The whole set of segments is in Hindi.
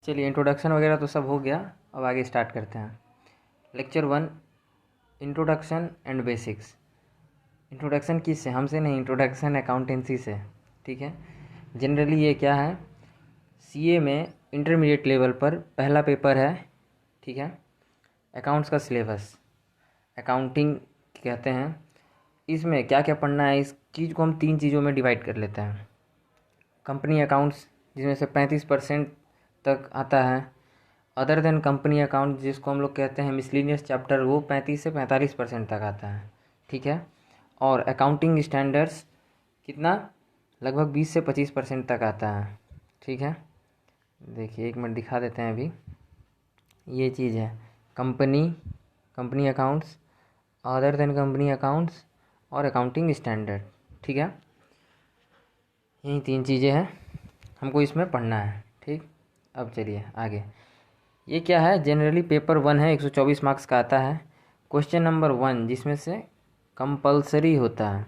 चलिए, इंट्रोडक्शन वगैरह तो सब हो गया। अब आगे स्टार्ट करते हैं। Lecture 1, introduction and basics. Introduction किससे? हमसे नहीं, इंट्रोडक्शन अकाउंटेंसी से। ठीक है। जनरली ये क्या है, सीए में इंटरमीडिएट लेवल पर पहला पेपर है। ठीक है। अकाउंट्स का सिलेबस, अकाउंटिंग कहते हैं। इसमें क्या क्या पढ़ना है, इस चीज़ को हम 3 चीज़ों में डिवाइड कर लेते हैं। कंपनी अकाउंट्स, जिसमें से 35% तक आता है। अदर देन कंपनी अकाउंट, जिसको हम लोग कहते हैं मिसलिनियस चैप्टर, वो 35 से 45% तक आता है। ठीक है। और अकाउंटिंग स्टैंडर्ड्स कितना, लगभग 20 से 25% तक आता है। ठीक है। देखिए, एक मिनट दिखा देते हैं। अभी ये चीज़ है company accounts, other than company accounts और अकाउंटिंग स्टैंडर्ड। ठीक है। यही 3 चीज़ें हैं, हमको इसमें पढ़ना है। ठीक। अब चलिए आगे। ये क्या है, जनरली पेपर 1 है, 124 मार्क्स का आता है। क्वेश्चन नंबर 1 जिसमें से कंपलसरी होता है।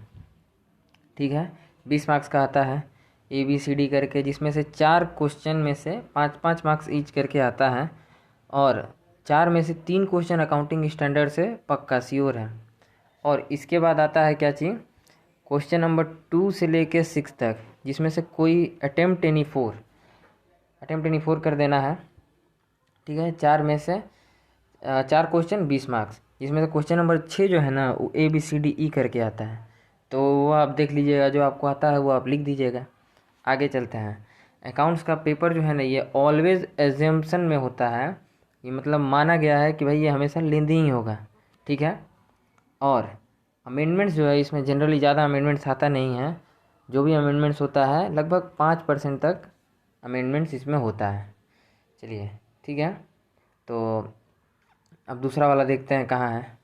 ठीक है। 20 मार्क्स का आता है, ABCD करके, जिसमें से 4 क्वेश्चन में से 5-5 मार्क्स ईच करके आता है। और 4 में से 3 क्वेश्चन अकाउंटिंग स्टैंडर्ड से पक्का श्योर है। और इसके बाद आता है क्या चीज़, क्वेश्चन नंबर 2 से लेके 6 तक, जिसमें से कोई अटेम्प्ट एनी 4 कर देना है। ठीक है। 4 में से 4 क्वेश्चन 20 मार्क्स, जिसमें से क्वेश्चन नंबर 6 जो है ना, वो ABCDE करके आता है। तो वो आप देख लीजिएगा, जो आपको आता है वो आप लिख दीजिएगा। आगे चलते हैं। अकाउंट्स का पेपर जो है ना, ये ऑलवेज एजम्पशन में होता है। ये मतलब माना गया है कि भाई ये हमेशा लेंदी ही होगा। ठीक है। और अमेंडमेंट्स जो है, इसमें जनरली ज़्यादा अमेंडमेंट्स आता नहीं है। जो भी अमेंडमेंट्स होता है, लगभग 5% तक अमेंडमेंट्स इसमें होता है। चलिए, ठीक है। तो अब दूसरा वाला देखते हैं कहाँ है।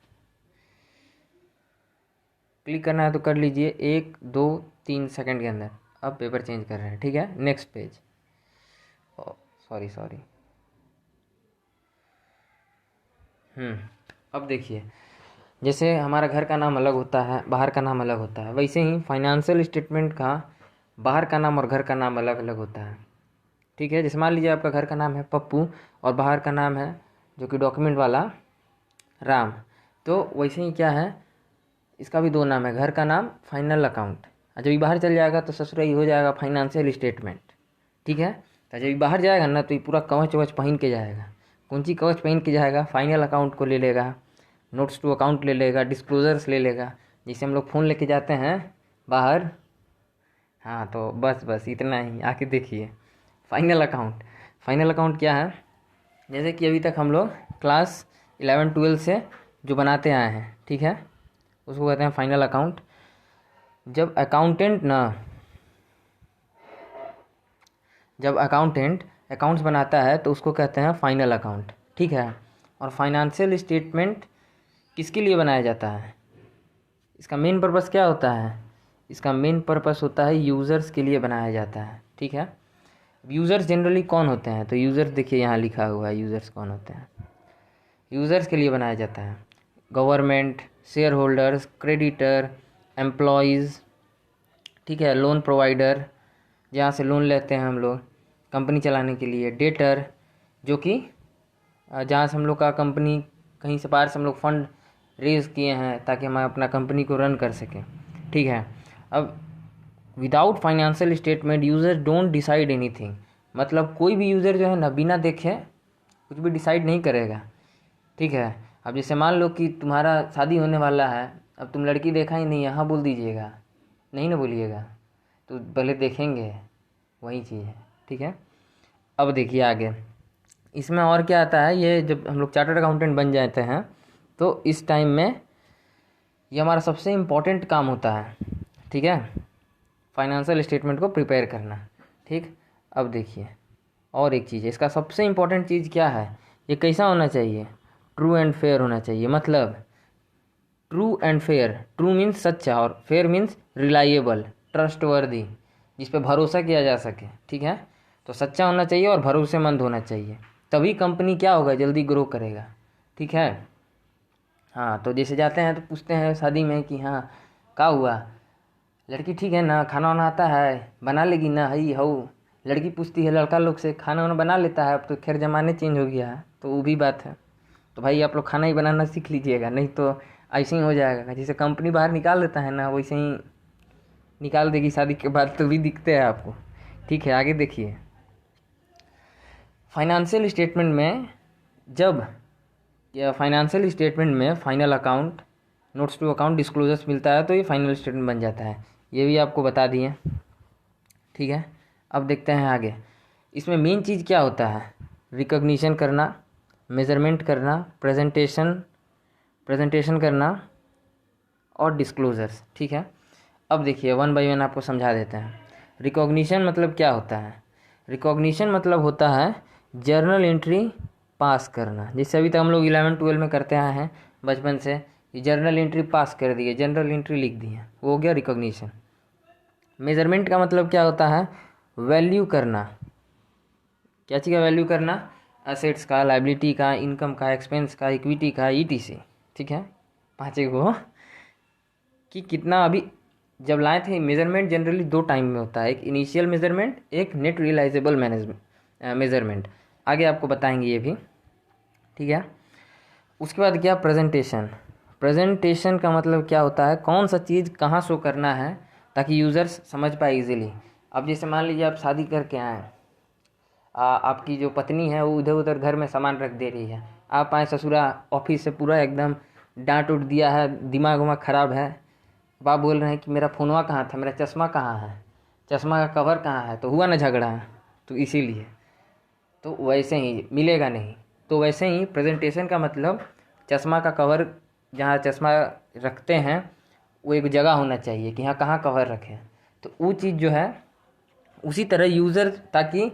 क्लिक करना है तो कर लीजिए, 1 2 3 सेकंड के अंदर। अब पेपर चेंज कर रहे हैं। ठीक है। Next page. सॉरी। अब देखिए, जैसे हमारा घर का नाम अलग होता है, बाहर का नाम अलग होता है, वैसे ही फाइनेंशियल स्टेटमेंट का बाहर का नाम और घर का नाम अलग अलग होता है। ठीक है। जैसे मान लीजिए आपका घर का नाम है पप्पू और बाहर का नाम है, जो कि डॉक्यूमेंट वाला, राम। तो वैसे ही क्या है, इसका भी 2 नाम है। घर का नाम फाइनल अकाउंट, और जब ये बाहर चल जाएगा तो ससुराई हो जाएगा फाइनेंशियल स्टेटमेंट। ठीक है। तो जब ये बाहर जाएगा ना, तो ये पूरा कवच वच पहन के जाएगा। कौन सी कवच पहन के जाएगा? फाइनल अकाउंट को ले लेगा, नोट्स टू अकाउंट ले लेगा, डिस्क्लोजर्स ले लेगा, जैसे हम लोग फ़ोन लेके जाते हैं बाहर। हाँ, तो बस इतना ही। आके देखिए, फाइनल अकाउंट क्या है, जैसे कि अभी तक हम लोग क्लास 11-12 से जो बनाते आए हैं, ठीक है, उसको कहते हैं फाइनल अकाउंट। जब अकाउंटेंट अकाउंट्स बनाता है तो उसको कहते हैं फाइनल अकाउंट। ठीक है। और फाइनेंशियल स्टेटमेंट किसके लिए बनाया जाता है? इसका मेन पर्पस क्या होता है? इसका मेन पर्पस होता है यूज़र्स के लिए बनाया जाता है। ठीक है। यूज़र्स जनरली कौन होते हैं? तो यूज़र्स देखिए, यहाँ लिखा हुआ है यूज़र्स कौन होते हैं। यूज़र्स के लिए बनाया जाता है government, share holders, creditor, employees. ठीक है। लोन प्रोवाइडर, जहाँ से लोन लेते हैं हम लोग कंपनी चलाने के लिए। डेटर, जो कि जहाँ से हम लोग का कंपनी कहीं से बाहर से हम लोग फंड रेज किए हैं ताकि हम अपना कंपनी को रन कर सकें। ठीक है। अब without financial statement user don't decide anything. मतलब कोई भी यूज़र जो है ना, बिना देखे कुछ भी डिसाइड नहीं करेगा। ठीक है। अब जैसे मान लो कि तुम्हारा शादी होने वाला है, अब तुम लड़की देखा ही नहीं है, हाँ बोल दीजिएगा? नहीं ना बोलिएगा, तो पहले देखेंगे, वही चीज़ है। ठीक है। अब देखिए आगे, इसमें और क्या आता है। ये जब हम लोग चार्टर्ड अकाउंटेंट बन जाते हैं, तो इस टाइम में ये हमारा सबसे इम्पोर्टेंट काम होता है। ठीक है। फाइनेंशियल स्टेटमेंट को प्रिपेयर करना। ठीक। अब देखिए, और एक चीज़ है, इसका सबसे इम्पोर्टेंट चीज़ क्या है, ये कैसा होना चाहिए? ट्रू एंड फेयर होना चाहिए। मतलब true and fair, true means सच्चा और फेयर मीन्स रिलायबल, ट्रस्टवर्दी, जिस पे भरोसा किया जा सके। ठीक है। तो सच्चा होना चाहिए और भरोसेमंद होना चाहिए, तभी कंपनी क्या होगा, जल्दी ग्रो करेगा। ठीक है। हाँ, तो जैसे जाते हैं तो पूछते हैं शादी में कि हाँ क्या हुआ, लड़की ठीक है ना, खाना वाना आता है, बना लेगी ना, हई हो, लड़की पूछती है लड़का लोग से, खाना वाना बना लेता है? अब तो खैर ज़माने चेंज हो गया है, तो वो भी बात है। तो भाई आप लोग खाना ही बनाना सीख लीजिएगा, नहीं तो ऐसे ही हो जाएगा। जैसे कंपनी बाहर निकाल देता है ना, वैसे ही निकाल देगी शादी के बाद, तो भी दिखते हैं आपको। ठीक है, आगे देखिए। फाइनेंशियल स्टेटमेंट में जब या फाइनेंशियल स्टेटमेंट में final account, notes to account, disclosures मिलता है तो ये फाइनल स्टेटमेंट बन जाता है। ये भी आपको बता दिए। ठीक है, अब देखते हैं आगे। इसमें मेन चीज़ क्या होता है? रिकॉग्निशन करना, मेजरमेंट करना, प्रेजेंटेशन करना और डिस्क्लोजर्स। ठीक है, अब देखिए वन बाय वन आपको समझा देते हैं। रिकॉग्निशन मतलब क्या होता है? रिकॉग्निशन मतलब होता है जर्नल एंट्री पास करना। जैसे अभी तक हम लोग 11-12 में करते आए हैं बचपन से, ये जर्नल एंट्री पास कर दिए, जनरल एंट्री लिख दी है, वो हो गया रिकॉग्निशन। मेजरमेंट का मतलब क्या होता है? वैल्यू करना। क्या चीज़ का वैल्यू करना? एसेट्स का, लाइबिलिटी का, इनकम का, एक्सपेंस का, इक्विटी का, ETC। ठीक है, पाँचे को कि कितना अभी जब लाए थे। मेजरमेंट जनरली 2 टाइम में होता है, एक इनिशियल मेजरमेंट, एक नेट रियलाइजेबल मेजरमेंट। आगे आपको बताएंगे ये भी। ठीक है, उसके बाद क्या? प्रेजेंटेशन। प्रेजेंटेशन का मतलब क्या होता है? कौन सा चीज़ कहाँ शो करना है ताकि यूज़र्स समझ पाए इजीली। अब जैसे मान लीजिए आप शादी करके आए, आपकी जो पत्नी है वो इधर उधर घर में सामान रख दे रही है, आप आए ससुरा ऑफिस से पूरा एकदम डांट उठ दिया है, दिमाग उमाग ख़राब है, बाप बोल रहे हैं कि मेरा फ़ोनवा कहाँ था, मेरा चश्मा कहाँ है, चश्मा का कवर कहाँ है, तो हुआ ना झगड़ा। तो इसीलिए तो वैसे ही मिलेगा नहीं। तो वैसे ही प्रेजेंटेशन का मतलब चश्मा का कवर, जहाँ चश्मा रखते हैं वो एक जगह होना चाहिए कि हाँ कहाँ कवर रखें। तो वो चीज़ जो है उसी तरह यूज़र, ताकि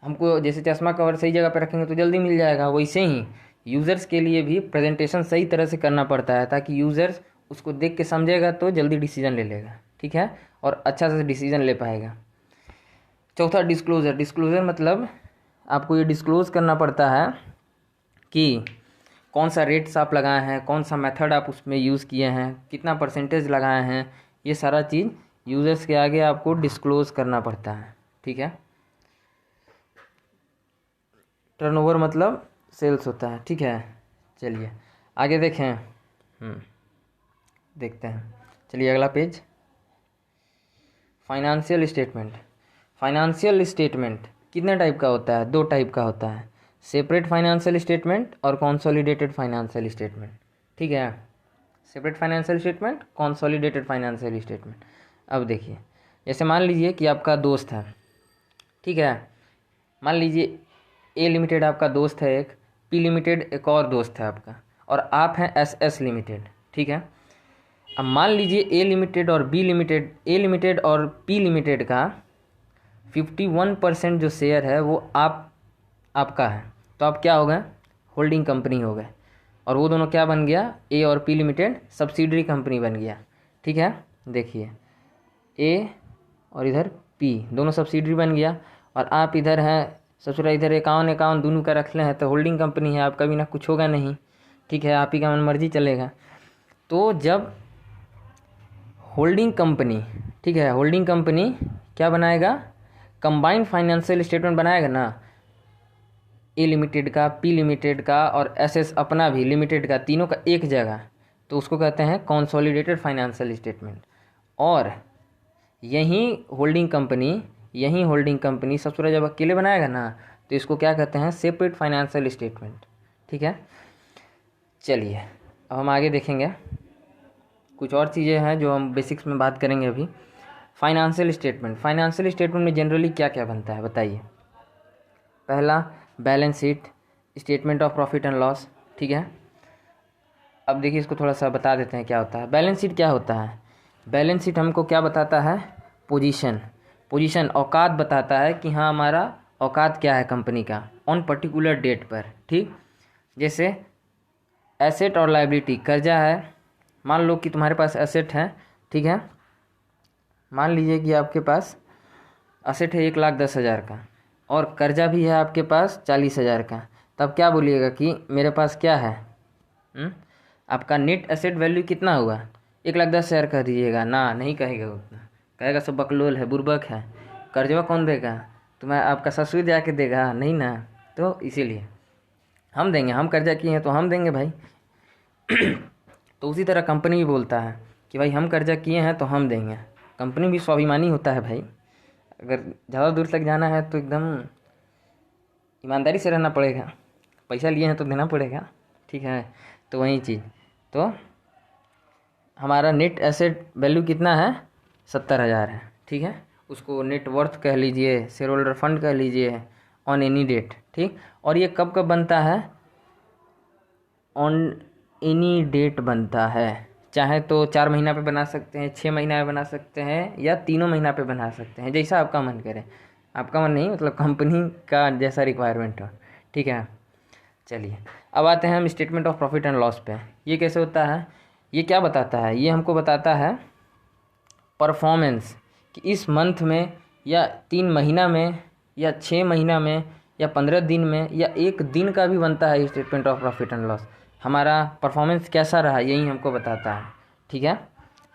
हमको जैसे चश्मा कवर सही जगह पर रखेंगे तो जल्दी मिल जाएगा, वैसे ही यूज़र्स के लिए भी प्रेजेंटेशन सही तरह से करना पड़ता है ताकि यूज़र्स उसको देख के समझेगा तो जल्दी डिसीजन ले लेगा। ठीक है, और अच्छा से डिसीजन ले पाएगा। चौथा डिस्क्लोज़र। डिस्क्लोज़र मतलब आपको ये डिस्क्लोज़ करना पड़ता है कि कौन सा रेट्स आप लगाए हैं, कौन सा मेथड आप उसमें यूज़ किए हैं, कितना परसेंटेज लगाए हैं, ये सारा चीज़ यूज़र्स के आगे आपको डिस्क्लोज़ करना पड़ता है। ठीक है, टर्नओवर मतलब सेल्स होता है। ठीक है, चलिए आगे देखें। देखते हैं, चलिए अगला page. Financial statement. Financial statement कितने टाइप का होता है? 2 टाइप का होता है, सेपरेट फाइनेंशियल स्टेटमेंट और कंसोलिडेटेड फाइनेंशियल स्टेटमेंट। ठीक है, separate financial statement, consolidated financial statement. अब देखिए, जैसे मान लीजिए कि आपका दोस्त है, ठीक है, मान लीजिए ए लिमिटेड आपका दोस्त है एक, पी लिमिटेड एक और दोस्त है आपका, और आप हैं SS लिमिटेड। ठीक है, अब मान लीजिए ए लिमिटेड और बी लिमिटेड, ए लिमिटेड और पी लिमिटेड का 51% जो शेयर है वो आपका है, तो आप क्या हो गए? होल्डिंग कंपनी हो गए। और वो दोनों क्या बन गया? ए और पी लिमिटेड सब्सिडरी कंपनी बन गया। ठीक है, देखिए ए और इधर पी दोनों सब्सिडरी बन गया, और आप इधर हैं ससुरा, इधर अकाउंट दोनों का रख ले हैं, तो होल्डिंग कंपनी है आपका, भी ना कुछ होगा नहीं। ठीक है, आप ही का मन मर्जी चलेगा। तो जब होल्डिंग कंपनी, ठीक है, होल्डिंग कंपनी क्या बनाएगा? कंबाइंड फाइनेंशियल स्टेटमेंट बनाएगा ना, ए लिमिटेड का, पी लिमिटेड का और SS अपना भी लिमिटेड का, तीनों का एक जगह, तो उसको कहते हैं कंसोलिडेटेड फाइनेंशियल स्टेटमेंट। और यही होल्डिंग कंपनी ससुरा जब अकेले बनाएगा ना, तो इसको क्या कहते हैं? Separate financial statement. ठीक है, चलिए अब हम आगे देखेंगे। कुछ और चीज़ें हैं जो हम बेसिक्स में बात करेंगे अभी। Financial statement. फाइनेंशियल स्टेटमेंट में जनरली क्या क्या बनता है बताइए? पहला balance sheet, statement of profit and loss. ठीक है, अब देखिए इसको थोड़ा सा बता देते हैं क्या होता है। बैलेंस शीट क्या होता है? बैलेंस शीट हमको क्या बताता है? पोजीशन, औकात बताता है कि हाँ हमारा औकात क्या है कंपनी का ऑन पर्टिकुलर डेट पर। ठीक, जैसे एसेट और लाइबिलिटी, कर्जा है, मान लो कि तुम्हारे पास एसेट है, ठीक है, मान लीजिए कि आपके पास एसेट है 1,10,000 का, और कर्जा भी है आपके पास 40,000 का, तब क्या बोलिएगा कि मेरे पास क्या है? आपका नेट एसेट वैल्यू कितना हुआ? 1,10,000 कह दीजिएगा ना, नहीं कहेगा उतना, कहेगा सब बकलोल है, बुर्बक है, कर्जवा कौन देगा? तुम्हें आपका ससुर जाके देगा नहीं ना, तो इसीलिए हम देंगे, हम कर्जा किए हैं तो हम देंगे भाई। तो उसी तरह कंपनी भी बोलता है कि भाई हम कर्जा किए हैं तो हम देंगे। कंपनी भी स्वाभिमानी होता है भाई। अगर ज़्यादा दूर तक जाना है तो एकदम ईमानदारी से रहना पड़ेगा, पैसा लिए हैं तो देना पड़ेगा, ठीक है। तो वही चीज़, तो हमारा नेट एसेट वैल्यू कितना है, 70,000 है, ठीक है। उसको नेट वर्थ कह लीजिए, शेयर होल्डर फंड कह लीजिए, ऑन एनी डेट, ठीक। और ये कब कब बनता है, ऑन एनी डेट बनता है। चाहे तो 4 महीना पे बना सकते हैं, 6 महीना पे बना सकते हैं, या 3 महीना पे बना सकते हैं, जैसा आपका मन करे। आपका मन नहीं, मतलब कंपनी का जैसा रिक्वायरमेंट हो, ठीक है। चलिए अब आते हैं हम statement of profit and loss पे। ये कैसे होता है, ये क्या बताता है, ये हमको बताता है परफॉर्मेंस, कि इस मंथ में या 3 महीना में या 6 महीना में या 15 दिन में या 1 दिन का भी बनता है statement of profit and loss. हमारा परफॉर्मेंस कैसा रहा यही हमको बताता है, ठीक है।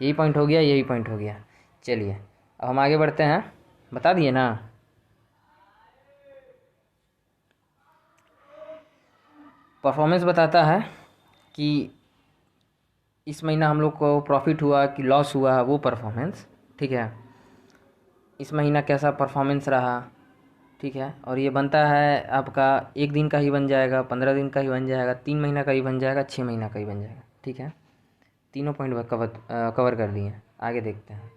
यही पॉइंट हो गया, यही पॉइंट हो गया। चलिए अब हम आगे बढ़ते हैं, बता दिए ना। परफॉर्मेंस बताता है कि इस महीना हम लोग को प्रॉफिट हुआ कि लॉस हुआ, वो परफॉर्मेंस, ठीक है। इस महीना कैसा परफॉर्मेंस रहा, ठीक है। और ये बनता है आपका 1 दिन का ही बन जाएगा, 15 दिन का ही बन जाएगा, 3 महीना का ही बन जाएगा, 6 महीना का ही बन जाएगा, ठीक है। तीनों पॉइंट कवर कर दिए। आगे देखते हैं,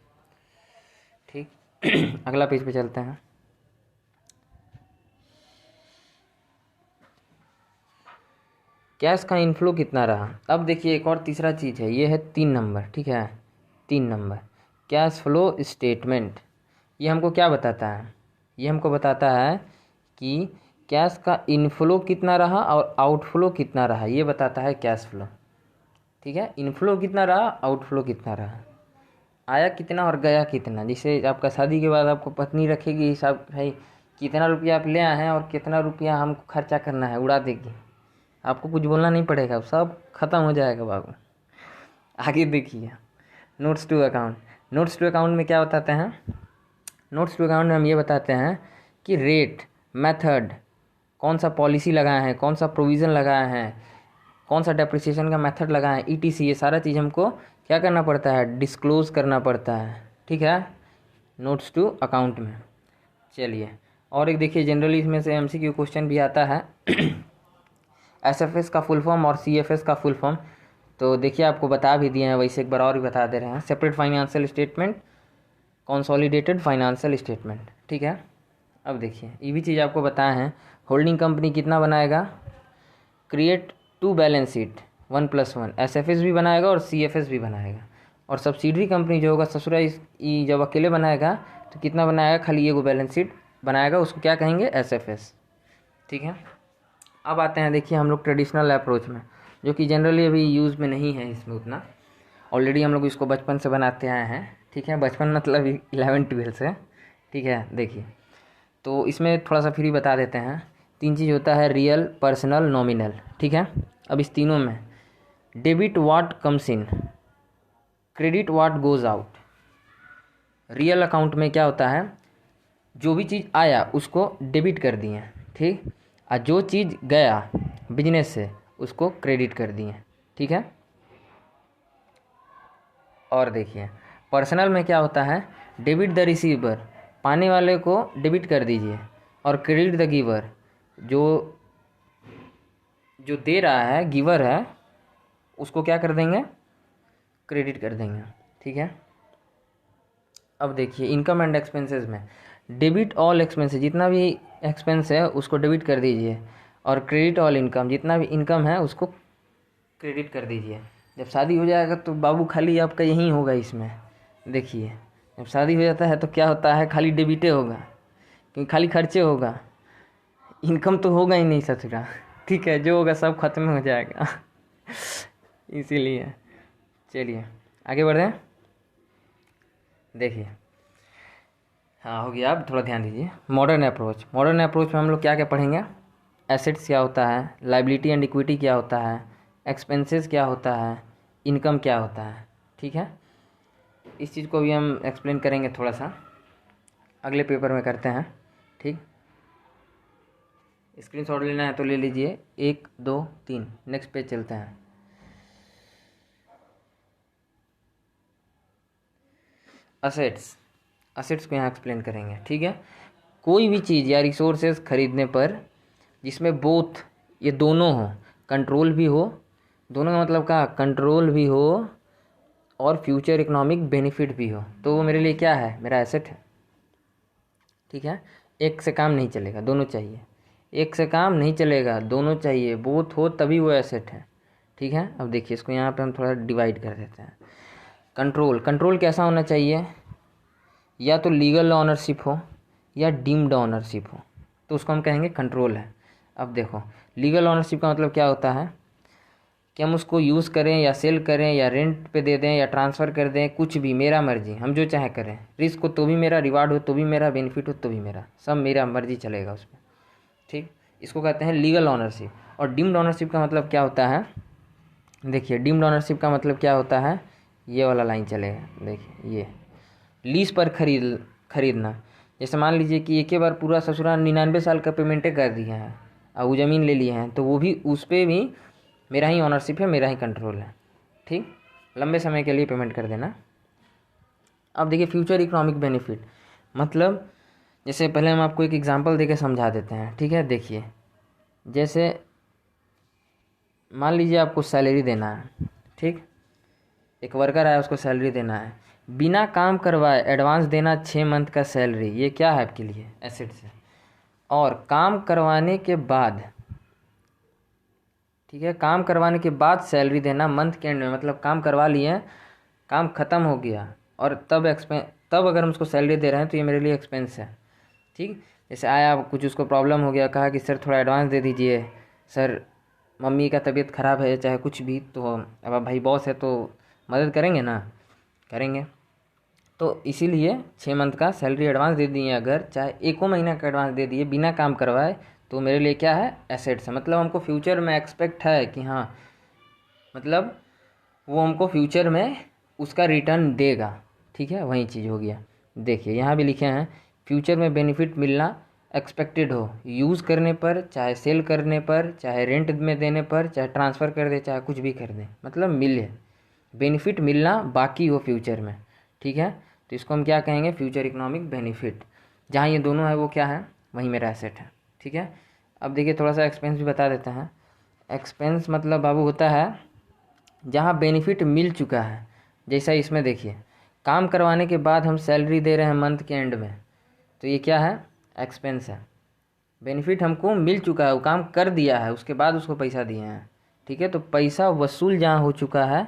ठीक। अगला पेज पे चलते हैं। कैश का इनफ्लो कितना रहा। अब देखिए एक और तीसरा चीज़ है, ये है 3 नंबर, ठीक है। 3 नंबर कैश फ्लो स्टेटमेंट। ये हमको क्या बताता है, ये हमको बताता है कि कैश का इनफ्लो कितना रहा और आउटफ्लो कितना रहा, ये बताता है कैश फ्लो, ठीक है। इनफ्लो कितना रहा, आउटफ्लो कितना रहा, आया कितना और गया कितना। जैसे आपका शादी के बाद आपको पत्नी रखेगी हिसाब, भाई कितना रुपया आप ले आए हैं और कितना रुपया हमको खर्चा करना है, उड़ा देगी। आपको कुछ बोलना नहीं पड़ेगा, सब खत्म हो जाएगा बाबू। आगे देखिए notes to account. Notes to account में क्या बताते हैं, नोट्स टू अकाउंट में हम ये बताते हैं कि रेट, मेथड, कौन सा पॉलिसी लगाए हैं, कौन सा प्रोविज़न लगाए हैं, कौन सा डेप्रिसिएशन का मेथड लगाए हैं, ईटीसी, ये सारा चीज़ हमको क्या करना पड़ता है, डिस्क्लोज़ करना पड़ता है, ठीक है, नोट्स टू अकाउंट में। चलिए और एक देखिए, जनरली इसमें से एमसीक्यू क्वेश्चन भी आता है। एसएफएस का फुल फॉर्म और सीएफएस का फुल फॉर्म तो देखिए आपको बता भी दिए हैं, वैसे एक बार और भी बता दे रहे हैं। Separate financial statement, consolidated financial statement, ठीक है। अब देखिए ये भी चीज़ आपको बताए हैं, होल्डिंग कंपनी कितना बनाएगा, क्रिएट 2 बैलेंस शीट 1+1, एसएफएस भी बनाएगा और सीएफएस भी बनाएगा। और सब्सिडरी कंपनी जो होगा ससुरा जब अकेले बनाएगा तो कितना बनाएगा, खाली एगो बैलेंस शीट बनाएगा, उसको क्या कहेंगे, एसएफएस, ठीक है। अब आते हैं देखिए हम लोग ट्रेडिशनल अप्रोच में, जो कि जनरली अभी यूज़ में नहीं है इसमें उतना। ऑलरेडी हम लोग इसको बचपन से बनाते आए हैं, ठीक है। बचपन मतलब 11-12 से, ठीक है। देखिए तो इसमें थोड़ा सा फ्री बता देते हैं। 3 चीज़ होता है, रियल, पर्सनल, नॉमिनल, ठीक है। अब इस तीनों में debit what comes in, credit what goes out. Real account में क्या होता है, जो भी चीज़ आया उसको डेबिट कर दिए, ठीक। और जो चीज़ गया बिजनेस से उसको क्रेडिट कर दिए, ठीक है। और देखिए पर्सनल में क्या होता है, डेबिट द रिसीवर, पाने वाले को डेबिट कर दीजिए, और क्रेडिट द गिवर, जो जो दे रहा है, गिवर है, उसको क्या कर देंगे, क्रेडिट कर देंगे, ठीक है। अब देखिए इनकम एंड एक्सपेंसेस में डेबिट ऑल एक्सपेंसेस, जितना भी एक्सपेंस है उसको डेबिट कर दीजिए, और क्रेडिट ऑल इनकम, जितना भी इनकम है उसको क्रेडिट कर दीजिए। जब शादी हो जाएगा तो बाबू खाली आपका यही होगा इसमें। देखिए जब शादी हो जाता है तो क्या होता है, खाली डेबिटे होगा, क्योंकि खाली खर्चे होगा, इनकम तो होगा ही नहीं ससुरा, ठीक है। जो होगा सब खत्म हो जाएगा। इसीलिए चलिए आगे बढ़ें। देखिए हाँ हो गया, अब थोड़ा ध्यान दीजिए। मॉडर्न अप्रोच, मॉडर्न अप्रोच में हम लोग क्या क्या पढ़ेंगे, एसेट्स क्या होता है, लाइबिलिटी एंड इक्विटी क्या होता है, एक्सपेंसेस क्या होता है, इनकम क्या होता है, ठीक है। इस चीज़ को भी हम एक्सप्लेन करेंगे थोड़ा सा, अगले पेपर में करते हैं, ठीक, स्क्रीनशॉट लेना है तो ले लीजिए, 1 2 3। नेक्स्ट पेज चलते हैं। असेट्स को यहाँ एक्सप्लेन करेंगे। ठीक है, कोई भी चीज़ या रिसोर्सेज खरीदने पर जिसमें बोथ ये दोनों हो, कंट्रोल भी हो, दोनों का मतलब क्या, कंट्रोल भी हो और फ्यूचर इकोनॉमिक बेनिफिट भी हो, तो वो मेरे लिए क्या है, मेरा एसेट है। ठीक है, एक से काम नहीं चलेगा, दोनों चाहिए। एक से काम नहीं चलेगा, दोनों चाहिए, बोथ हो तभी वो एसेट है। ठीक है, अब देखिए इसको यहाँ पे हम थोड़ा डिवाइड कर देते हैं। कंट्रोल कैसा होना चाहिए, या तो लीगल ऑनरशिप हो या डीम्ड ऑनरशिप हो, तो उसको हम कहेंगे कंट्रोल है। अब देखो, लीगल ऑनरशिप का मतलब क्या होता है कि हम उसको यूज़ करें या सेल करें या रेंट पे दे दें या ट्रांसफ़र कर दें, कुछ भी मेरा मर्जी, हम जो चाहे करें। रिस्क हो तो भी मेरा, रिवार्ड हो तो भी मेरा, बेनिफिट हो तो भी मेरा, सब मेरा मर्जी चलेगा उसमें। ठीक, इसको कहते हैं लीगल ऑनरशिप। और डीम्ड ऑनरशिप का मतलब क्या होता है, देखिए डीम्ड ऑनरशिप का मतलब क्या होता है, ये वाला लाइन चलेगा, देखिए ये लीज पर खरीदना। जैसे मान लीजिए कि एक ही बार पूरा ससुराल 99 साल का पेमेंटें कर दिए हैं और वो ज़मीन ले लिए हैं, तो वो भी, उस पर भी मेरा ही ऑनरशिप है, मेरा ही कंट्रोल है। ठीक, लंबे समय के लिए पेमेंट कर देना। अब देखिए फ्यूचर इकोनॉमिक बेनिफिट मतलब, जैसे पहले हम आपको एक एग्जांपल देके समझा देते हैं। ठीक है, देखिए जैसे मान लीजिए आपको सैलरी देना है। ठीक, एक वर्कर आया, उसको सैलरी देना है, बिना काम करवाए एडवांस देना 6 मंथ का सैलरी, ये क्या है आपके लिए, एसेट्स है। और काम करवाने के बाद, ठीक है, काम करवाने के बाद सैलरी देना मंथ के एंड में, मतलब काम करवा लिए, काम ख़त्म हो गया और तब अगर हम उसको सैलरी दे रहे हैं तो ये मेरे लिए एक्सपेंस है। ठीक, जैसे आया कुछ उसको प्रॉब्लम हो गया, कहा कि सर थोड़ा एडवांस दे दीजिए, सर मम्मी का तबीयत ख़राब है, चाहे कुछ भी, तो अब आप भाई बॉस है तो मदद करेंगे ना, करेंगे। तो इसीलिए 6 मंथ का सैलरी एडवांस दे दिए, अगर चाहे 1 महीना का एडवांस दे दिए बिना काम करवाए, तो मेरे लिए क्या है, एसेट्स है। मतलब हमको फ्यूचर में एक्सपेक्ट है कि हाँ, मतलब वो हमको फ्यूचर में उसका रिटर्न देगा। ठीक है, वही चीज़ हो गया। देखिए यहाँ भी लिखे हैं, फ्यूचर में बेनिफिट मिलना एक्सपेक्टेड हो, यूज़ करने पर, चाहे सेल करने पर, चाहे रेंट में देने पर, चाहे ट्रांसफ़र कर दे, चाहे कुछ भी कर दे, मतलब मिले, बेनिफिट मिलना बाकी हो फ्यूचर में। ठीक है, तो इसको हम क्या कहेंगे, फ्यूचर इकोनॉमिक बेनिफिट। जहाँ ये दोनों है वो क्या है, वही मेरा एसेट है। ठीक है, अब देखिए थोड़ा सा एक्सपेंस भी बता देते हैं। एक्सपेंस मतलब बाबू होता है जहाँ बेनिफिट मिल चुका है। जैसा इसमें देखिए, काम करवाने के बाद हम सैलरी दे रहे हैं मंथ के एंड में, तो ये क्या है, एक्सपेंस है। बेनिफिट हमको मिल चुका है, वो काम कर दिया है, उसके बाद उसको पैसा दिए हैं। ठीक है, तो पैसा वसूल जहाँ हो चुका है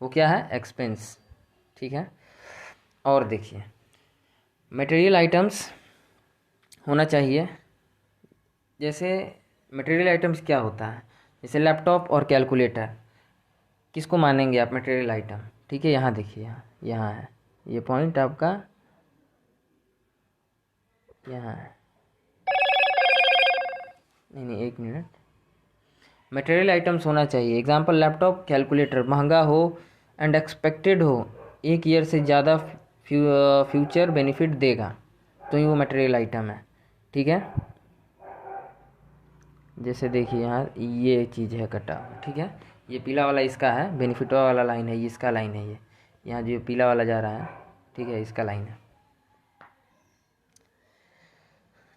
वो क्या है, एक्सपेंस। ठीक है, और देखिए मटेरियल आइटम्स होना चाहिए। जैसे मटेरियल आइटम्स क्या होता है, जैसे लैपटॉप और कैलकुलेटर, किसको मानेंगे आप मटेरियल आइटम। ठीक है, यहाँ देखिए, यहाँ है ये पॉइंट आपका, यहाँ है, नहीं 1 मिनट, मटेरियल आइटम्स होना चाहिए। एग्जांपल लैपटॉप कैलकुलेटर महंगा हो एंड एक्सपेक्टेड हो 1 ईयर से ज़्यादा फ्यूचर बेनिफिट देगा, तो ही वो मटेरियल आइटम है। ठीक है, जैसे देखिए यहाँ ये चीज़ है कटा। ठीक है, ये पीला वाला इसका है, बेनिफिट वाला लाइन है, ये इसका लाइन है, ये यहाँ जो पीला वाला जा रहा है, ठीक है, इसका लाइन है।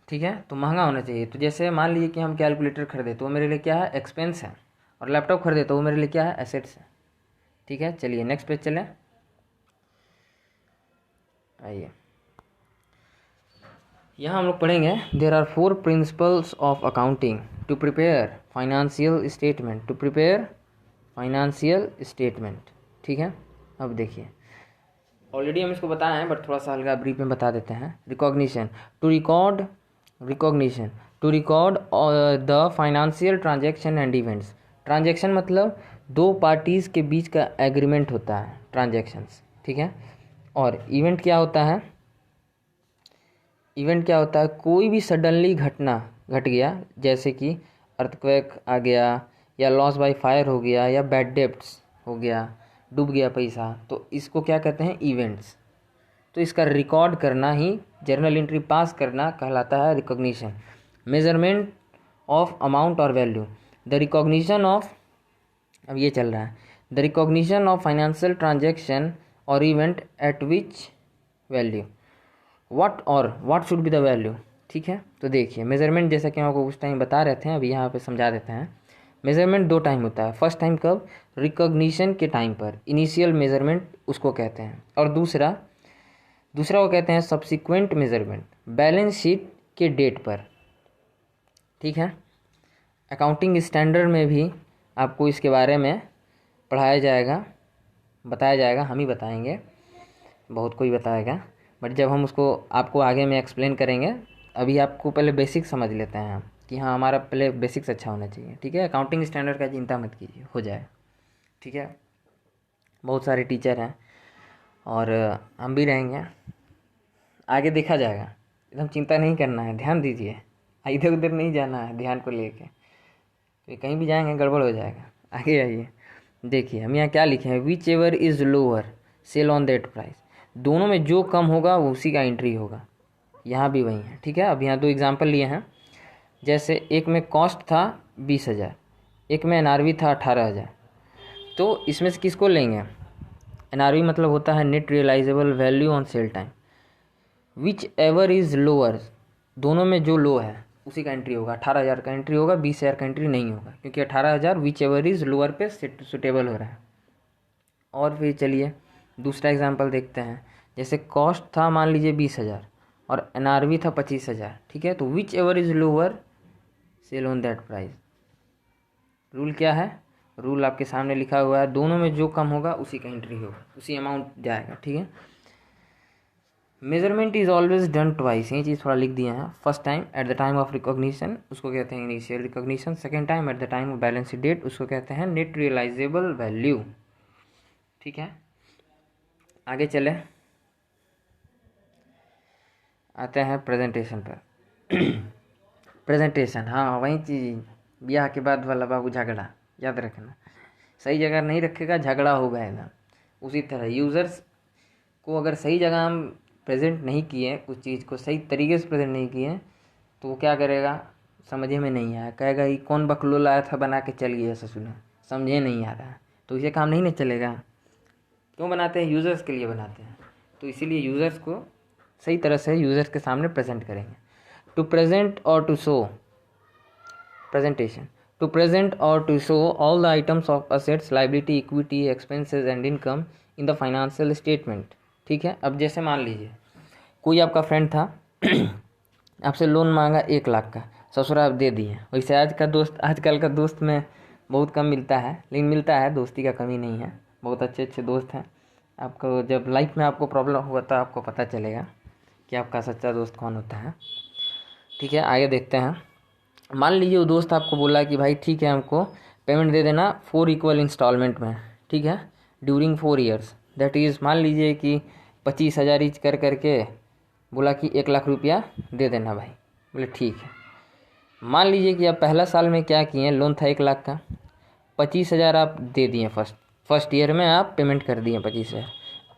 ठीक है, तो महंगा होना चाहिए। तो जैसे मान लीजिए कि हम कैलकुलेटर खरीदे तो वो मेरे लिए क्या है, एक्सपेंस है, और लैपटॉप खरीदे तो वो मेरे लिए क्या है, एसेट्स है। ठीक है, चलिए नेक्स्ट पेज चलें। आइए, यहाँ हम लोग पढ़ेंगे, there are 4 principles of accounting to prepare financial statement, to prepare financial statement. ठीक है, अब देखिए ऑलरेडी हम इसको बताए हैं, बट थोड़ा सा हल्का ब्रीफ में बता देते हैं। Recognition, to record recognition to record the financial transaction and events. Transaction मतलब 2 पार्टीज़ के बीच का एग्रीमेंट होता है, ट्रांजैक्शंस। ठीक है, और इवेंट क्या होता है, इवेंट क्या होता है, कोई भी सडनली घटना घट गया, जैसे कि अर्थक्वेक आ गया, या लॉस बाय फायर हो गया, या बैड डेब्ट्स हो गया, डूब गया पैसा, तो इसको क्या कहते हैं, इवेंट्स। तो इसका रिकॉर्ड करना ही, जर्नल एंट्री पास करना कहलाता है रिकॉग्निशन। मेजरमेंट ऑफ अमाउंट और वैल्यू, द रिकॉग्निशन ऑफ, अब ये चल रहा है, the recognition of financial transaction और event at which value, what should be the value. ठीक है, तो देखिए मेजरमेंट जैसा कि हम आपको कुछ टाइम बता रहे थे, अभी यहाँ पे समझा देते हैं। मेजरमेंट दो टाइम होता है, फर्स्ट टाइम कब, रिकॉग्निशन के टाइम पर, इनिशियल मेजरमेंट उसको कहते हैं, और दूसरा को कहते हैं सब्सिक्वेंट मेजरमेंट, बैलेंस शीट के डेट पर। ठीक है, अकाउंटिंग स्टैंडर्ड में भी आपको इसके बारे में पढ़ाया जाएगा, बताया जाएगा, हम ही बताएंगे, बहुत कोई बताएगा, बट जब हम उसको आपको आगे में एक्सप्लेन करेंगे, अभी आपको पहले बेसिक समझ लेते हैं हम कि हाँ हमारा पहले बेसिक्स अच्छा होना चाहिए। ठीक है, अकाउंटिंग स्टैंडर्ड का चिंता मत कीजिए, हो जाए। ठीक है, बहुत सारे टीचर हैं और हम भी रहेंगे, आगे देखा जाएगा, एकदम चिंता नहीं करना है, ध्यान दीजिए, इधर उधर नहीं जाना है ध्यान को लेके, तो कहीं भी जाएंगे गड़बड़ हो जाएगा। आगे आइए, देखिए हम यहाँ क्या लिखे हैं, whichever is lower sale on that price, दोनों में जो कम होगा वो उसी का एंट्री होगा, यहाँ भी वही है। ठीक है, अब यहाँ दो एग्जांपल लिए हैं, जैसे एक में कॉस्ट था 20,000, एक में एनआरवी था 18,000, तो इसमें से किसको लेंगे। एनआरवी मतलब होता है net realisable value on sale time, whichever is lower, दोनों में जो लो है उसी का एंट्री होगा, 18,000 का एंट्री होगा, 20,000 का एंट्री नहीं होगा, क्योंकि 18,000 विच एवर इज़ लोअर पे सुटेबल हो रहा है। और फिर चलिए दूसरा एग्जांपल देखते हैं, जैसे कॉस्ट था मान लीजिए 20,000 और एनआरवी था 25,000। ठीक है, तो whichever is lower sale on that price, rule क्या है, रूल आपके सामने लिखा हुआ है, दोनों में जो कम होगा उसी का एंट्री होगा, उसी अमाउंट जाएगा। ठीक है, measurement is always done twice, ये चीज़ थोड़ा लिख दिया है, first time at the time of recognition उसको कहते हैं initial recognition, second time at the time of balance date उसको कहते हैं नेट रियलाइजेबल वैल्यू। ठीक है, आगे चले, आते हैं प्रेजेंटेशन पर। प्रेजेंटेशन, हाँ वही चीज़, ब्याह के बाद वाला बाबू झगड़ा, याद रखना, सही जगह नहीं रखेगा झगड़ा होगा एकदम। उसी तरह यूज़र्स को अगर सही जगह हम प्रेजेंट नहीं किए, कुछ चीज़ को सही तरीके से प्रेजेंट नहीं किए, तो वो क्या करेगा, समझे में नहीं आया, कहेगा ये कौन बकलो लाया था बना के चल गया ससुर, समझे नहीं आ रहा, तो इसे काम नहीं चलेगा। क्यों बनाते हैं, यूज़र्स के लिए बनाते हैं, तो इसीलिए यूज़र्स को सही तरह से यूज़र्स के सामने प्रेजेंट करेंगे। टू प्रेजेंट और to show, presentation, to present और to show all the items of assets, liability, equity, expenses and income in the financial statement. ठीक है, अब जैसे मान लीजिए कोई आपका फ्रेंड था आपसे लोन मांगा 1 लाख का, ससुर आप दे दिए। वैसे आजकल का दोस्त में बहुत कम मिलता है, लेकिन मिलता है, दोस्ती का कमी नहीं है, बहुत अच्छे अच्छे दोस्त हैं। आपको जब लाइफ में आपको प्रॉब्लम हुआ तो आपको पता चलेगा कि आपका सच्चा दोस्त कौन होता है। ठीक है, आगे देखते हैं, मान लीजिए वो दोस्त आपको बोला कि भाई ठीक है हमको पेमेंट दे देना 4 इक्वल इंस्टॉलमेंट में। ठीक है, ड्यूरिंग 4 ईयर्स, दैट इज़ मान लीजिए कि 25,000 ईच कर करके बोला कि 1 लाख रुपया दे देना भाई, बोले ठीक है। मान लीजिए कि आप पहला साल में क्या किए, लोन था 1 लाख का, 25,000 आप दे दिए, फर्स्ट ईयर में आप पेमेंट कर दिए 25,000।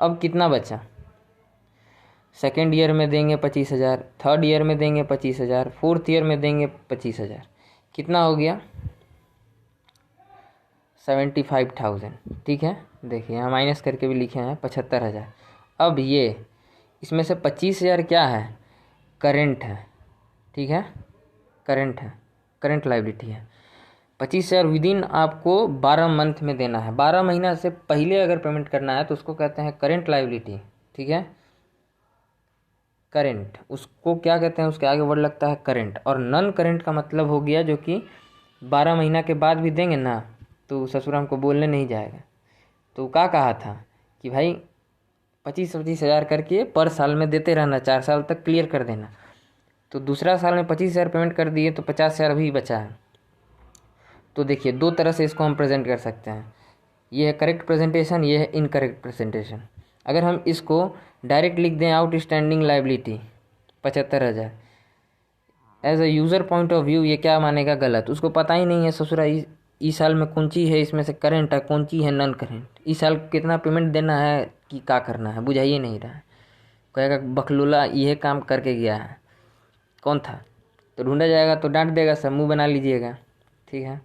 अब कितना बचा, सेकेंड ईयर में देंगे 25,000, थर्ड ईयर में देंगे 25,000, फोर्थ ईयर में देंगे 25,000, कितना हो गया 75,000। ठीक है, देखिए यहाँ माइनस करके भी लिखे हैं 75,000। अब ये इसमें से 25,000 क्या है, करेंट है। ठीक है, करंट लाइबिलिटी है। 25,000 विदिन आपको 12 मंथ में देना है, 12 महीना से पहले अगर पेमेंट करना है तो उसको कहते हैं करेंट लाइबिलिटी। ठीक है, करेंट, उसको क्या कहते हैं, उसके आगे वर्ड लगता है करेंट। और नॉन करेंट का मतलब हो गया जो कि 12 महीना के बाद भी देंगे ना तो ससुर हमको बोलने नहीं जाएगा। तो क्या कहा था कि भाई 25,000 करके पर साल में देते रहना, 4 साल तक क्लियर कर देना। तो दूसरा साल में 25,000 पेमेंट कर दिए तो 50,000 अभी बचा है। तो देखिए दो तरह से इसको हम प्रेजेंट कर सकते हैं, ये है करेक्ट प्रेजेंटेशन, ये है इनकरेक्ट प्रेजेंटेशन। अगर हम इसको डायरेक्ट लिख दें outstanding liability 75,000, as a user point of view ये क्या मानेगा, गलत, उसको पता ही नहीं है ससुरा इस साल में कौन सी है, इसमें से करेंट है कौन सी है नॉन करेंट, इस साल कितना पेमेंट देना है कि क्या करना है, बुझाइए नहीं रहा है। कहेगा बखलूला ये काम करके गया है, कौन था, तो ढूंढा जाएगा तो डांट देगा, सब मुंह बना लीजिएगा, ठीक है।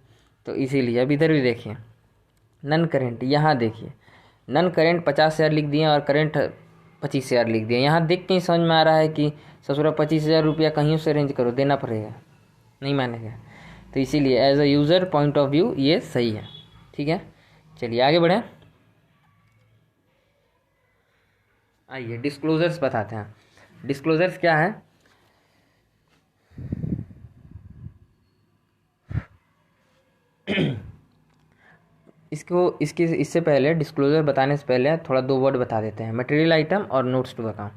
तो इसीलिए अब इधर भी देखिए नन करेंट, यहाँ देखिए नन करेंट 50,000 लिख दिए और करेंट 25,000 लिख दिए। यहाँ देख के ही समझ में आ रहा है कि ससुरा 25,000 रुपया कहीं से अरेंज करो, देना पड़ेगा, नहीं मानेगा। तो इसीलिए as a user point of view ये सही है, ठीक है। चलिए आगे बढ़ें। आइए डिस्क्लोजर्स बताते हैं। डिस्क्लोजर्स क्या है? इससे पहले डिस्क्लोजर बताने से पहले थोड़ा दो वर्ड बता देते हैं, मटेरियल आइटम और notes to account.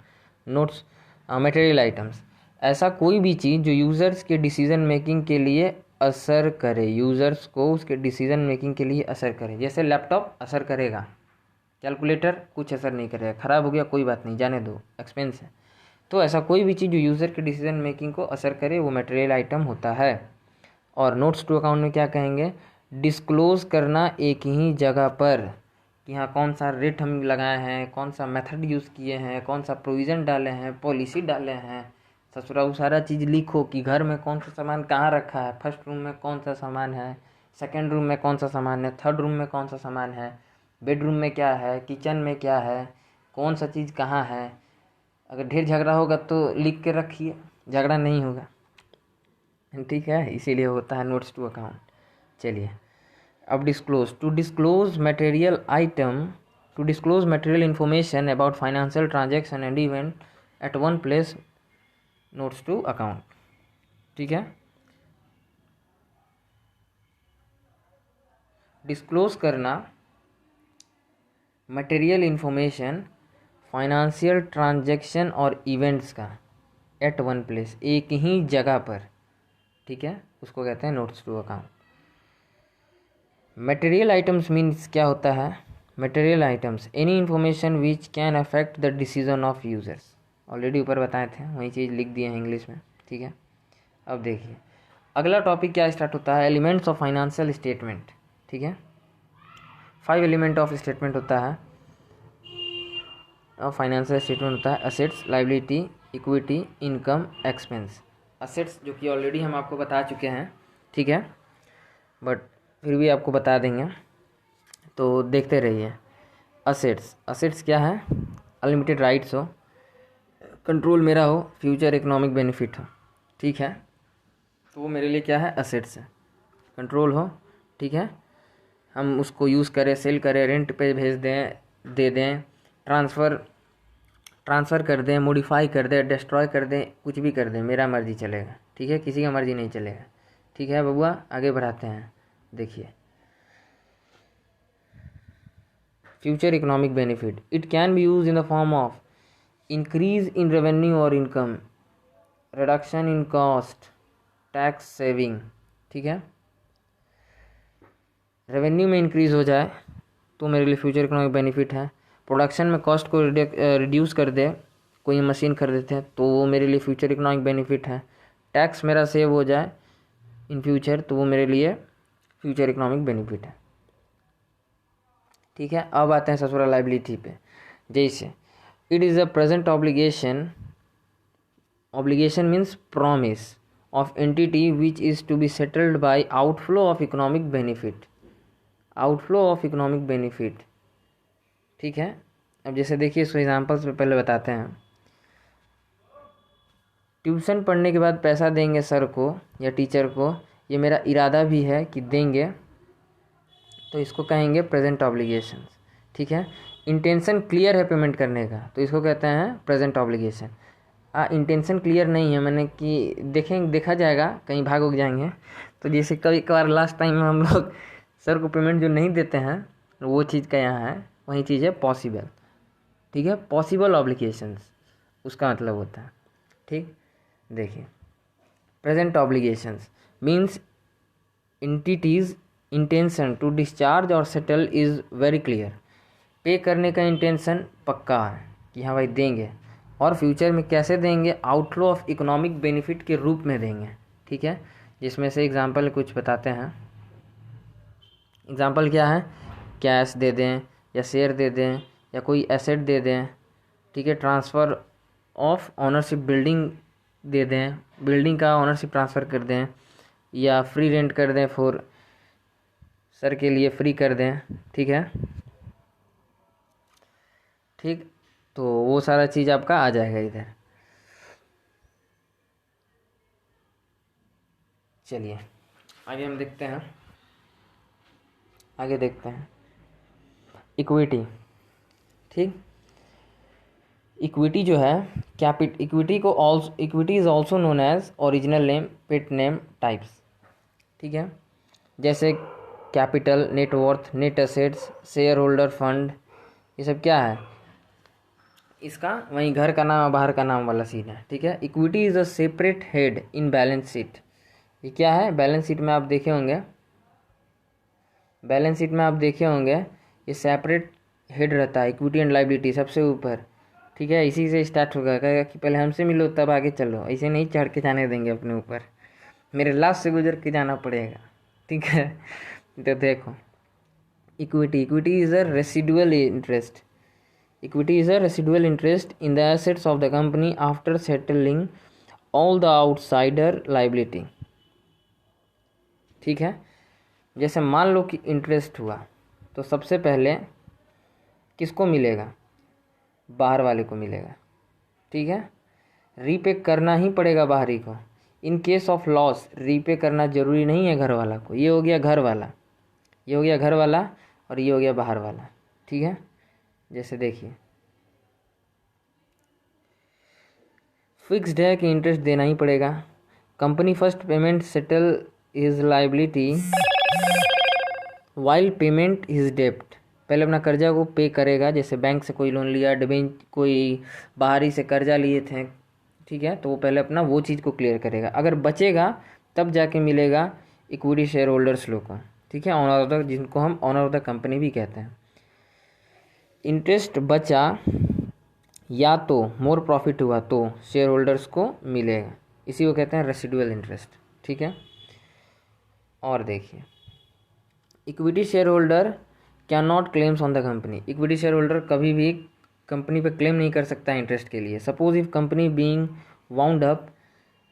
Notes material items, ऐसा कोई भी चीज़ जो यूज़र्स के डिसीजन मेकिंग के लिए असर करे, यूज़र्स को उसके डिसीजन मेकिंग के लिए असर करे। जैसे लैपटॉप असर करेगा, कैलकुलेटर कुछ असर नहीं करेगा, ख़राब हो गया कोई बात नहीं, जाने दो, एक्सपेंस है। तो ऐसा कोई भी चीज़ जो यूज़र के डिसीजन मेकिंग को असर करे वो मटेरियल आइटम होता है। और नोट्स टू अकाउंट में क्या कहेंगे? डिस्क्लोज़ करना एक ही जगह पर कि हाँ कौन सा रेट हम लगाए हैं, कौन सा मेथड यूज़ किए हैं, कौन सा प्रोविज़न डाले हैं, पॉलिसी डाले हैं, ससुरा वो सारा चीज़ लिखो कि घर में कौन सा सामान कहाँ रखा है, फर्स्ट रूम में कौन सा सामान है, सेकंड रूम में कौन सा सामान है, थर्ड रूम में कौन सा सामान है, बेडरूम में क्या है, किचन में क्या है, कौन सा चीज़ कहाँ है। अगर ढेर झगड़ा होगा तो लिख के रखिए, झगड़ा नहीं होगा, ठीक है। इसीलिए होता है नोट्स टू अकाउंट। चलिए अब disclose, to disclose material item, to disclose material information about financial transaction and event at one place, notes to account, ठीक है। डिस्क्लोज करना मटेरियल इन्फॉर्मेशन फाइनेंशियल ट्रांजैक्शन और इवेंट्स का एट वन प्लेस, एक ही जगह पर, ठीक है, उसको कहते हैं notes to account. Material items means क्या होता है? Material items any information which can affect the decision of users, already ऊपर बताए थे, वही चीज़ लिख दिए हैं इंग्लिश में, ठीक है। अब देखिए अगला टॉपिक क्या स्टार्ट होता है? एलिमेंट्स ऑफ फाइनेंशियल स्टेटमेंट, ठीक है। 5 एलिमेंट ऑफ स्टेटमेंट होता है, और फाइनेंशियल स्टेटमेंट होता है assets, liability, equity, income, expense. Assets जो कि ऑलरेडी हम आपको बता चुके हैं, ठीक है, बट फिर भी आपको बता देंगे, तो देखते रहिए। असेट्स, असेट्स क्या है? अनलिमिटेड राइट्स हो, कंट्रोल मेरा हो, फ्यूचर इकोनॉमिक बेनिफिट हो, ठीक है, तो वो मेरे लिए क्या है? असेट्स है। कंट्रोल हो, ठीक है, हम उसको यूज़ करें, सेल करें, रेंट पे भेज दें, दे दें, ट्रांसफ़र कर दें, मॉडिफाई कर दें, डिस्ट्रॉय कर दें, कुछ भी कर दें, मेरा मर्जी चलेगा, ठीक है, किसी का मर्जी नहीं चलेगा, ठीक है बबुआ। आगे बढ़ाते हैं, देखिए future economic benefit, it can be use in the form of increase in revenue और income, reduction in cost, tax saving, ठीक है। रेवेन्यू में इंक्रीज़ हो जाए तो मेरे लिए फ्यूचर इकोनॉमिक बेनिफिट है। प्रोडक्शन में कॉस्ट को रिड्यूस कर दे, कोई मशीन खरीदते हैं तो वो मेरे लिए फ्यूचर इकोनॉमिक बेनिफिट है। टैक्स मेरा सेव हो जाए इन फ्यूचर तो वो मेरे लिए फ्यूचर इकोनॉमिक बेनिफिट है, ठीक है। अब आते हैं ससुरा लाइबिलिटी पे। जैसे it is a present obligation, obligation means promise of entity which is to be settled by outflow of economic benefit, outflow of economic benefit, ठीक है। अब जैसे देखिए इसको एग्जांपल्स पे पहले बताते हैं। ट्यूशन पढ़ने के बाद पैसा देंगे सर को या टीचर को, ये मेरा इरादा भी है कि देंगे, तो इसको कहेंगे प्रेजेंट ऑब्लिगेशन, ठीक है। इंटेंशन क्लियर है पेमेंट करने का तो इसको कहते हैं प्रेजेंट ऑब्लिगेशन। इंटेंशन क्लियर नहीं है मैंने कि देखा जाएगा, कहीं भाग उग जाएंगे, तो जैसे कभी कभार लास्ट टाइम में हम लोग सर को पेमेंट जो नहीं देते हैं वो चीज़ का यहाँ है, वही चीज़ है पॉसिबल, ठीक है, पॉसिबल ऑब्लिगेशंस उसका मतलब होता है, ठीक। देखिए present obligations means entity's intention to discharge और सेटल इज़ वेरी क्लियर, पे करने का इंटेंशन पक्का है कि हाँ भाई देंगे, और फ्यूचर में कैसे देंगे? आउटफ्लो ऑफ इकोनॉमिक बेनिफिट के रूप में देंगे, ठीक है। जिसमें से एग्जांपल कुछ बताते हैं। एग्जांपल क्या है? कैश दे दें या शेयर दे दें या कोई एसेट दे दें, ठीक है, ट्रांसफ़र ऑफ ऑनरशिप बिल्डिंग दे दें, बिल्डिंग का ऑनरशिप ट्रांसफ़र कर दें, या फ्री रेंट कर दें, फॉर सर के लिए फ्री कर दें, ठीक है। ठीक, तो वो सारा चीज़ आपका आ जाएगा इधर। चलिए आगे हम देखते हैं, आगे देखते हैं इक्विटी। ठीक, इक्विटी जो है इक्विटी को equity is also known as original name, pet name, types. ठीक है, जैसे capital, net worth, net assets, shareholder fund, ये सब क्या है, इसका वहीं घर का नाम बाहर का नाम वाला सीन है। ठीक है, equity is a separate head in balance sheet. ये क्या है, बैलेंस शीट में आप देखे होंगे, बैलेंस शीट में आप देखे होंगे ये सेपरेट हेड रहता है, इक्विटी एंड लायबिलिटी सबसे ऊपर। ठीक है, इसी से स्टार्ट होगा, कहेगा कि पहले हमसे मिलो तब आगे चलो, ऐसे नहीं चढ़ के जाने देंगे अपने ऊपर, मेरे लास्ट से गुजर के जाना पड़ेगा। ठीक है, तो देखो equity is a residual interest, equity is a residual interest in the assets of the company after settling all the outsider liability. ठीक है, जैसे मान लो कि इंटरेस्ट हुआ तो सबसे पहले किसको मिलेगा, बाहर वाले को मिलेगा। ठीक है, रीपे करना ही पड़ेगा बाहरी को। In case of loss repay करना ज़रूरी नहीं है घर वाला को। ये हो गया घर वाला, ये हो गया घर वाला, और ये हो गया बाहर वाला। ठीक है, जैसे देखिए फिक्स्ड है कि इंटरेस्ट देना ही पड़ेगा। Company first payment settle his liability while payment his डेप्ट, पहले अपना कर्जा को पे करेगा। जैसे बैंक से कोई लोन लिया, डिबेंच कोई बाहरी से कर्जा लिए थे, ठीक है, तो वो पहले अपना वो चीज़ को क्लियर करेगा। अगर बचेगा तब जाके मिलेगा इक्विटी शेयर होल्डर्स लोग को। ठीक है, ऑनर ऑफ द, जिनको हम ऑनर ऑफ द कंपनी भी कहते हैं। इंटरेस्ट बचा या तो मोर प्रॉफिट हुआ तो शेयर होल्डर्स को मिलेगा, इसी को कहते हैं रेसिडुअल इंटरेस्ट। ठीक है, और देखिए equity share holder can not claims on the company, equity share holder कभी भी कंपनी पे क्लेम नहीं कर सकता है इंटरेस्ट के लिए। Suppose if company being wound up,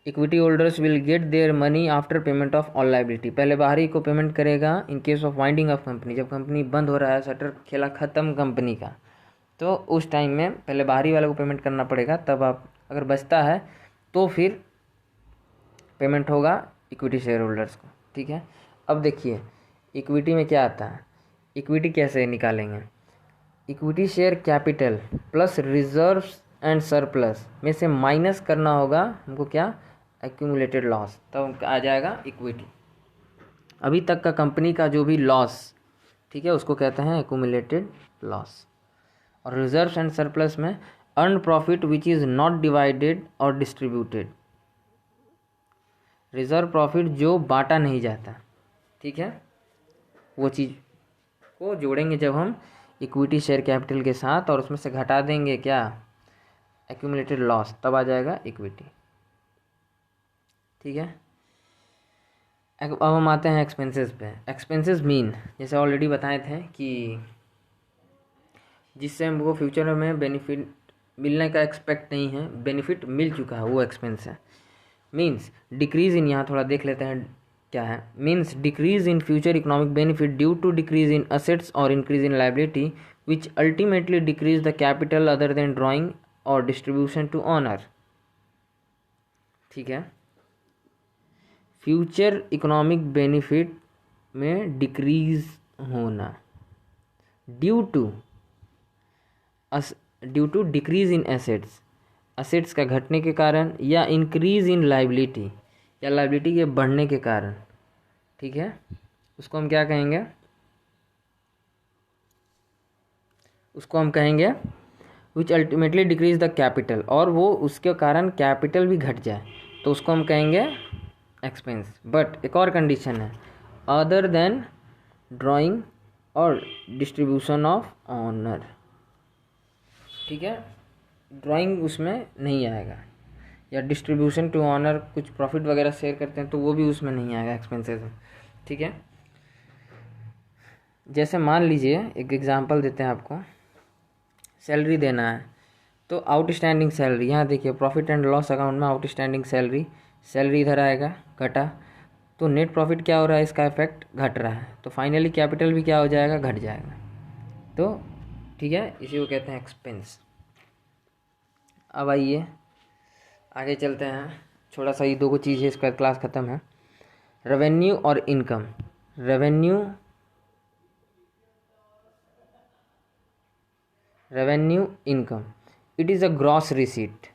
equity holders will get their money after payment of all liability, पहले बाहरी को पेमेंट करेगा। In case of winding of company, जब कंपनी बंद हो रहा है, शटर खेला ख़त्म कंपनी का, तो उस टाइम में पहले बाहरी वाले को पेमेंट करना पड़ेगा, तब आप अगर बचता है तो फिर पेमेंट होगा इक्विटी शेयर होल्डर्स को। ठीक है, अब देखिए इक्विटी में क्या आता है, इक्विटी कैसे निकालेंगे, equity share capital plus reserves and surplus में से माइनस करना होगा हमको क्या, एक्यूमुलेटेड लॉस, तब आ जाएगा इक्विटी। अभी तक का कंपनी का जो भी लॉस, ठीक है, उसको कहते हैं एक्यूमुलेटेड लॉस। और रिजर्व्स एंड सरप्लस में earn profit which is not divided और डिस्ट्रीब्यूटेड, रिजर्व प्रॉफिट जो बांटा नहीं जाता। ठीक है, वो चीज़ को जोड़ेंगे जब हम इक्विटी शेयर कैपिटल के साथ, और उसमें से घटा देंगे क्या, एक्यूमुलेटेड लॉस, तब आ जाएगा इक्विटी। ठीक है, अब हम आते हैं एक्सपेंसेस पे। एक्सपेंसेस मीन, जैसे ऑलरेडी बताए थे कि जिससे हमको फ्यूचर में बेनिफिट मिलने का एक्सपेक्ट नहीं है, बेनिफिट मिल चुका है, वो एक्सपेंस है। मीन्स डिक्रीज इन, यहाँ थोड़ा देख लेते हैं क्या है, means decrease in future economic benefit due to decrease in assets और increase in liability which ultimately decrease the capital other than drawing और डिस्ट्रीब्यूशन टू ऑनर। ठीक है, फ्यूचर इकोनॉमिक बेनिफिट में डिक्रीज होना due to decrease in assets, assets का घटने के कारण, या इंक्रीज इन लायबिलिटी, या लायबिलिटी के बढ़ने के कारण। ठीक है, उसको हम क्या कहेंगे, उसको हम कहेंगे विच अल्टीमेटली डिक्रीज द कैपिटल, और वो उसके कारण कैपिटल भी घट जाए तो उसको हम कहेंगे एक्सपेंस। बट एक और कंडीशन है, अदर देन ड्राइंग और डिस्ट्रीब्यूशन ऑफ ऑनर। ठीक है, ड्राइंग उसमें नहीं आएगा, या डिस्ट्रीब्यूशन टू ऑनर, कुछ प्रॉफिट वगैरह शेयर करते हैं तो वो भी उसमें नहीं आएगा एक्सपेंसेस में। ठीक है, जैसे मान लीजिए एक एग्जांपल देते हैं आपको, सैलरी देना है तो आउटस्टैंडिंग सैलरी, यहाँ देखिए प्रॉफिट एंड लॉस अकाउंट में आउटस्टैंडिंग सैलरी, सैलरी इधर आएगा घटा, तो नेट प्रॉफिट क्या हो रहा है, इसका इफेक्ट घट रहा है, तो फाइनली कैपिटल भी क्या हो जाएगा, घट जाएगा। तो ठीक है, इसी को कहते हैं एक्सपेंस। अब आइए आगे चलते हैं, थोड़ा सा ये दो को चीज़ है, इसका क्लास ख़त्म है। रेवेन्यू और income. Revenue income, it is a gross receipt,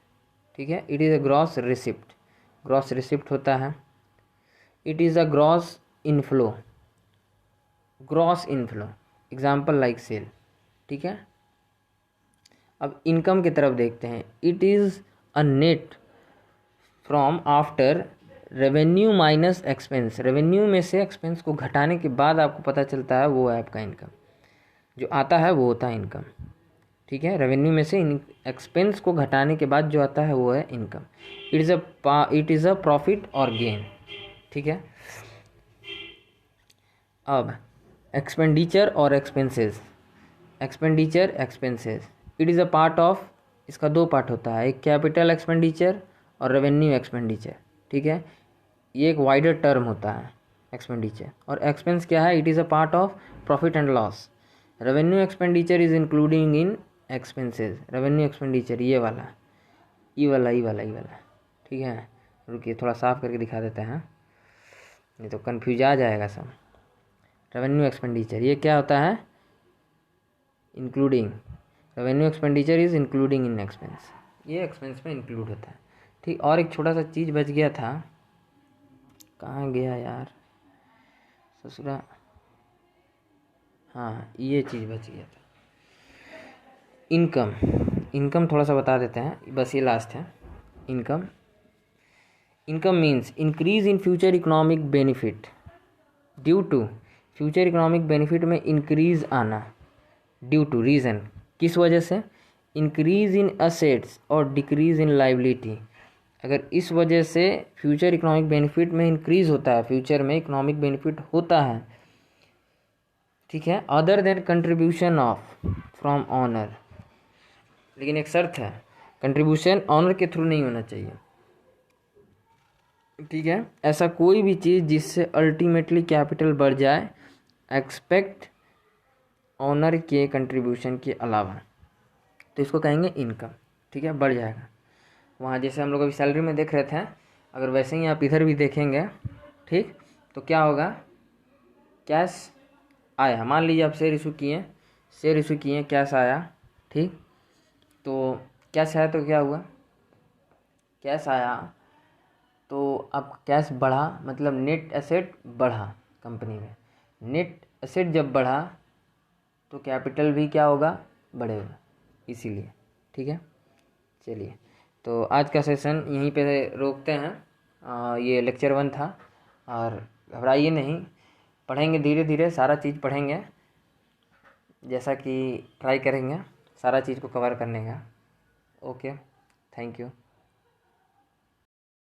ठीक है, it is a gross receipt, gross receipt होता है। It is a gross inflow, gross inflow, example like sale, ठीक है। अब इनकम की तरफ देखते हैं। It is a net from after revenue minus expense, revenue में से एक्सपेंस को घटाने के बाद आपको पता चलता है वो है आपका इनकम, जो आता है वो होता है इनकम, ठीक है। रेवेन्यू में से एक्सपेंस को घटाने के बाद जो आता है वो है income. It is a profit और गेन, ठीक है। अब एक्सपेंडिचर और expenses, expenditure expenses, it is a part of, इसका दो पार्ट होता है, एक कैपिटल एक्सपेंडिचर और रेवेन्यू एक्सपेंडिचर, ठीक है। ये एक वाइडर टर्म होता है एक्सपेंडिचर, और एक्सपेंस क्या है, it is a part of profit and loss. Revenue expenditure is including in expenses, revenue expenditure ये वाला, ठीक है। रुकिए थोड़ा साफ करके दिखा देते हैं, नहीं तो कन्फ्यूज आ जाएगा सब। रेवेन्यू एक्सपेंडिचर ये क्या होता है, including, revenue expenditure is including in expense, ये एक्सपेंस में इंक्लूड होता है, ठीक। और एक छोटा सा चीज़ बच गया था, कहाँ गया यार ससुरा, हाँ ये चीज़ बच गया था, इनकम। इनकम थोड़ा सा बता देते हैं, बस ये लास्ट है। Income, income means increase in future economic benefit due to, future economic benefit में इंक्रीज आना, ड्यू टू रीज़न, किस वजह से, इंक्रीज इन असेट्स और डिक्रीज इन लाइबिलिटी, अगर इस वजह से फ्यूचर इकोनॉमिक बेनिफिट में इंक्रीज होता है, फ्यूचर में इकोनॉमिक बेनिफिट होता है, ठीक है, other than contribution of from owner, लेकिन एक शर्त है, कंट्रीब्यूशन ऑनर के थ्रू नहीं होना चाहिए, ठीक है। ऐसा कोई भी चीज़ जिससे अल्टीमेटली कैपिटल बढ़ जाए एक्सपेक्ट ऑनर के कंट्रीब्यूशन के अलावा, तो इसको कहेंगे इनकम, ठीक है, बढ़ जाएगा। वहाँ जैसे हम लोग अभी सैलरी में देख रहे थे, अगर वैसे ही आप इधर भी देखेंगे, ठीक, तो क्या होगा, कैश आया, मान लीजिए आप शेयर इशू किए, कैश आया, ठीक, तो कैश आया तो क्या हुआ, कैश आया तो अब कैश बढ़ा, मतलब नेट एसेट बढ़ा कंपनी में, नेट एसेट जब बढ़ा तो कैपिटल भी क्या होगा, बढ़ेगा, इसीलिए, ठीक है। चलिए, तो आज का सेशन यहीं पे रोकते हैं, ये लेक्चर 1 था, और घबराइए नहीं, पढ़ेंगे धीरे धीरे, सारा चीज़ पढ़ेंगे, जैसा कि ट्राई करेंगे सारा चीज़ को कवर करने का। Okay, thank you.